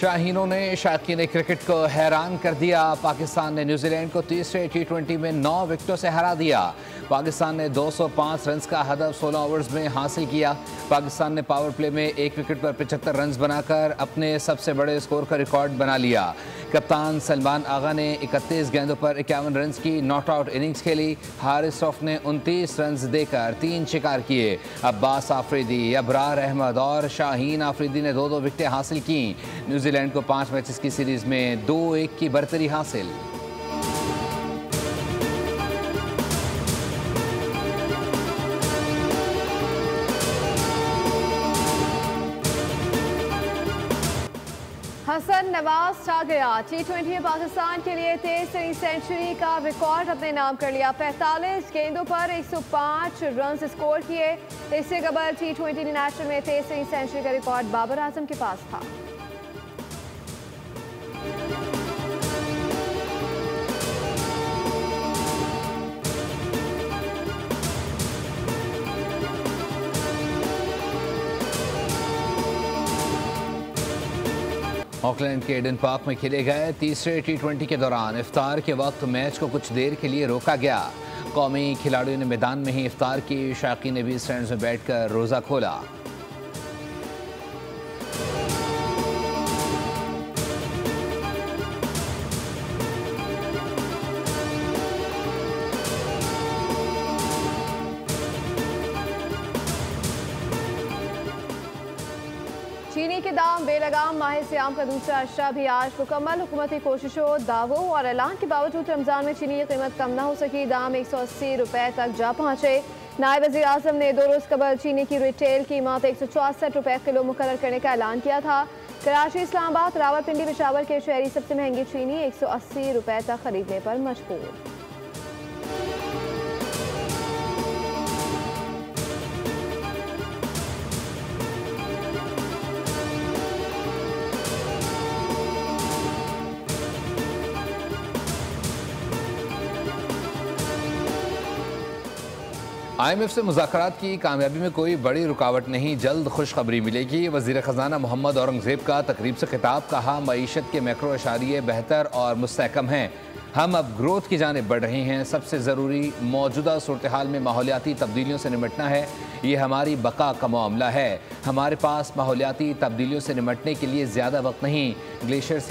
शाहीनों ने शायकीन क्रिकेट को हैरान कर दिया। पाकिस्तान ने न्यूजीलैंड को तीसरे T20 में 9 विकेटों से हरा दिया। पाकिस्तान ने 205 रन का हदफ 16 ओवर्स में हासिल किया। पाकिस्तान ने पावर प्ले में एक विकेट पर 75 रन बनाकर अपने सबसे बड़े स्कोर का रिकॉर्ड बना लिया। कप्तान सलमान आगा ने 31 गेंदों पर 51 रन की नॉट आउट इनिंग्स खेली। हारिस रऊफ ने 29 रन देकर 3 शिकार किए। अब्बास आफरीदी, अबरार अहमद और शाहीन आफरीदी ने 2-2 विकेटें हासिल की। न्यूजीलैंड को 5 मैचेस की सीरीज में 2-1 की बढ़तरी हासिल। हसन नवाज छा गया। T20 में पाकिस्तान के लिए तेज सेंचुरी का रिकॉर्ड अपने नाम कर लिया। 45 गेंदों पर 105 रन स्कोर किए। इससे कबल T20 इंटरनेशनल में तेज सेंचुरी का रिकॉर्ड बाबर आजम के पास था। ऑकलैंड के एडन पार्क में खेले गए तीसरे T20 के दौरान इफ्तार के वक्त मैच को कुछ देर के लिए रोका गया। कौमी खिलाड़ियों ने मैदान में ही इफ्तार की। शायकीन ने भी स्टैंड्स में बैठकर रोज़ा खोला। चीनी के दाम बेलगाम माह सियाम का दूसरा अशरा भी आज मुकम्मल। हुकूमती कोशिशों, दावों और ऐलान के बावजूद रमजान में चीनी की कीमत कम न हो सकी। दाम 180 रुपए तक जा पहुंचे। नायब वज़ीर आज़म ने 2 रोज़ कबल चीनी की रिटेल कीमत 164 रुपए किलो मुकर्रर करने का ऐलान किया था। कराची, इस्लामाबाद, रावलपिंडी, पेशावर के शहरी सबसे महंगी चीनी 180 रुपए तक खरीदने पर मजबूर। IMF से मुज़ाकरात की कामयाबी में कोई बड़ी रुकावट नहीं, जल्द खुशखबरी मिलेगी। वज़ीर ख़जाना मोहम्मद औरंगज़ेब का तकरीब से खिताब। कहा, मईशत के मैक्रो अशारिये बेहतर और मुस्तहकम हैं। हम अब ग्रोथ की जानिब बढ़ रहे हैं। सबसे ज़रूरी मौजूदा सूरत हाल में माहौलियाती तब्दीलियों से निमटना है। ये हमारी बका का मामला है। हमारे पास माहौलियाती तब्दीलियों से निमटने के लिए ज़्यादा वक्त नहीं। ग्लेशियर से